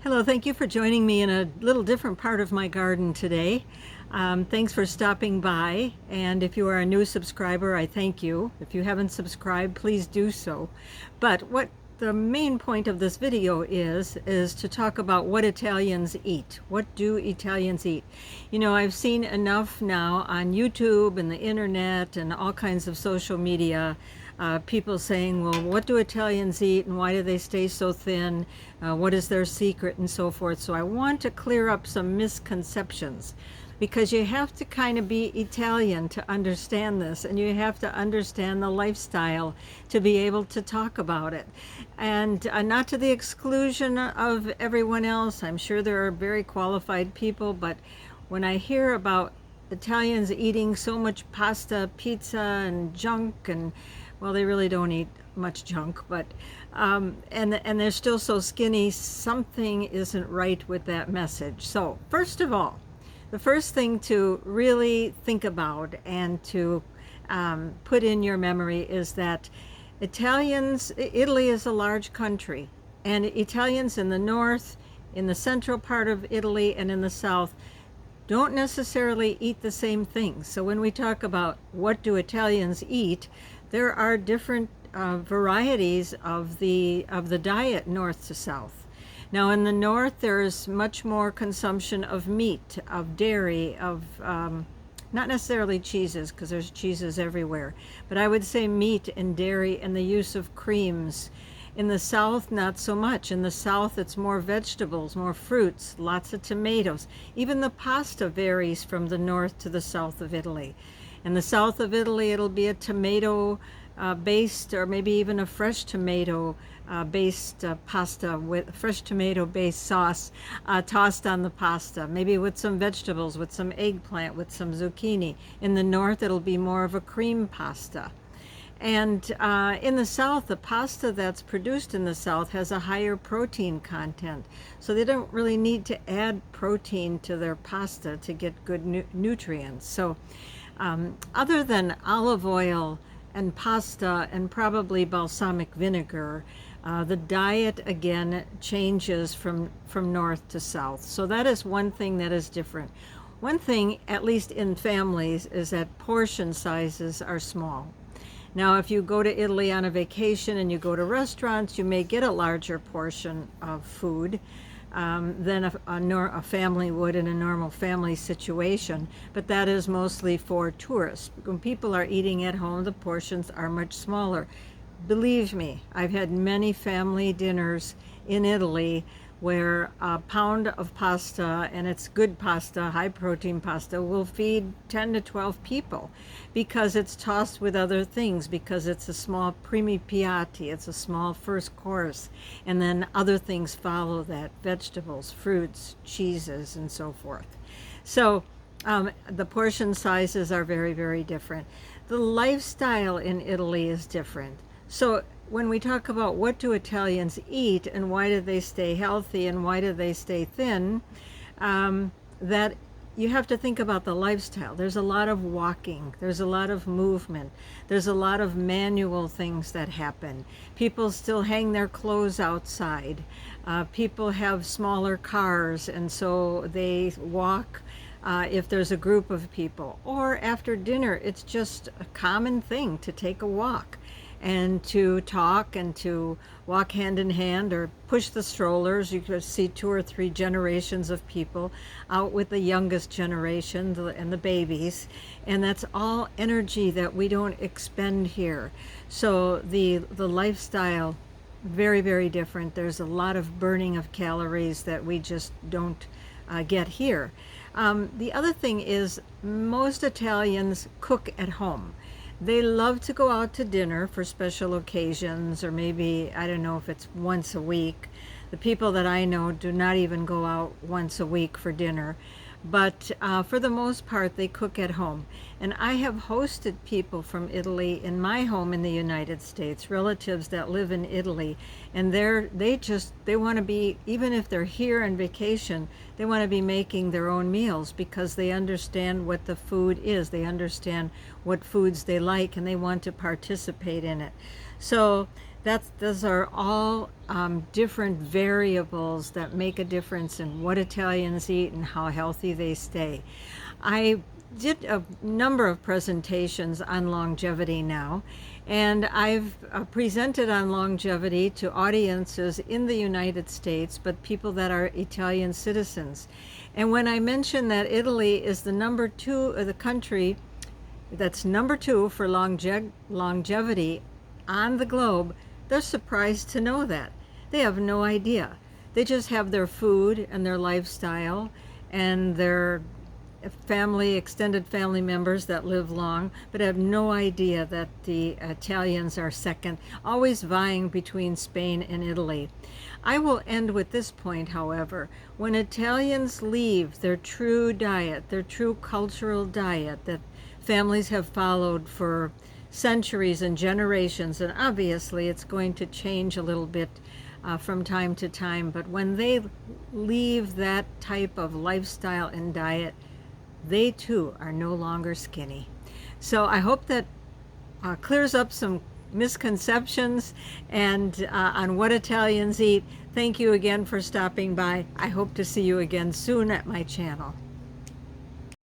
Hello, thank you for joining me in a little different part of my garden today. Thanks for stopping by, and if you are a new subscriber, I thank you. If you haven't subscribed, please do so. But what the main point of this video is to talk about what Italians eat. What do Italians eat? You know, I've seen enough now on YouTube and the internet and all kinds of social media, people saying, well, what do Italians eat and why do they stay so thin? What is their secret and so forth. So I want to clear up some misconceptions, because you have to kind of be Italian to understand this, and you have to understand the lifestyle to be able to talk about it. And not to the exclusion of everyone else. I'm sure there are very qualified people, but when I hear about Italians eating so much pasta, pizza, and junk, and well, they really don't eat much junk, but and they're still so skinny, something isn't right with that message. So first of all, the first thing to really think about and to put in your memory is that Italy is a large country, and Italians in the north, in the central part of Italy, and in the south don't necessarily eat the same things. So when we talk about what do Italians eat, there are different varieties of the diet north to south. Now in the north, there's much more consumption of meat, of dairy, of not necessarily cheeses, because there's cheeses everywhere, but I would say meat and dairy and the use of creams. In the south, not so much. In the south, it's more vegetables, more fruits, lots of tomatoes. Even the pasta varies from the north to the south of Italy. In the south of Italy, it'll be a tomato based, or maybe even a fresh tomato based pasta with fresh tomato based sauce tossed on the pasta, maybe with some vegetables, with some eggplant, with some zucchini. In the north, it'll be more of a cream pasta. And in the south, the pasta that's produced in the south has a higher protein content. So they don't really need to add protein to their pasta to get good nutrients. So other than olive oil and pasta and probably balsamic vinegar, the diet again changes from north to south. So that is one thing that is different. One thing, at least in families, is that portion sizes are small. Now, if you go to Italy on a vacation and you go to restaurants, you may get a larger portion of food than a family would in a normal family situation, but that is mostly for tourists. When people are eating at home, the portions are much smaller. Believe me, I've had many family dinners in Italy where a pound of pasta, and it's good pasta, high protein pasta, will feed 10 to 12 people, because it's tossed with other things, because it's a small primi piatti, it's a small first course, and then other things follow that, vegetables, fruits, cheeses, and so forth. So the portion sizes are very, very different. The lifestyle in Italy is different. So when we talk about what do Italians eat and why do they stay healthy and why do they stay thin, that you have to think about the lifestyle. There's a lot of walking, there's a lot of movement, there's a lot of manual things that happen. People still hang their clothes outside. People have smaller cars, and so they walk if there's a group of people. Or after dinner, it's just a common thing to take a walk and to talk and to walk hand in hand or push the strollers. You could see 2 or 3 generations of people out with the youngest generation and the babies, and that's all energy that we don't expend here. So the lifestyle, very, very different. There's a lot of burning of calories that we just don't get here. The other thing is, most Italians cook at home. They love to go out to dinner for special occasions, or maybe, I don't know if it's once a week. The people that I know do not even go out once a week for dinner. But for the most part, they cook at home. And I have hosted people from Italy in my home in the United States, relatives that live in Italy, and they want to be, even if they're here on vacation, they want to be making their own meals, because they understand what the food is. They understand what foods they like, and they want to participate in it. So Those are all different variables that make a difference in what Italians eat and how healthy they stay. I did a number of presentations on longevity now, and I've presented on longevity to audiences in the United States, but people that are Italian citizens. And when I mention that Italy is the number two, the country that's number two for longevity on the globe, they're surprised to know that. They have no idea. They just have their food and their lifestyle and their extended family members that live long, but have no idea that the Italians are second, always vying between Spain and Italy. I will end with this point, however. When Italians leave their true diet, their true cultural diet that families have followed for centuries and generations, and obviously it's going to change a little bit from time to time, but when they leave that type of lifestyle and diet, they too are no longer skinny. So I hope that clears up some misconceptions and on what Italians eat. Thank you again for stopping by. I hope to see you again soon at my channel.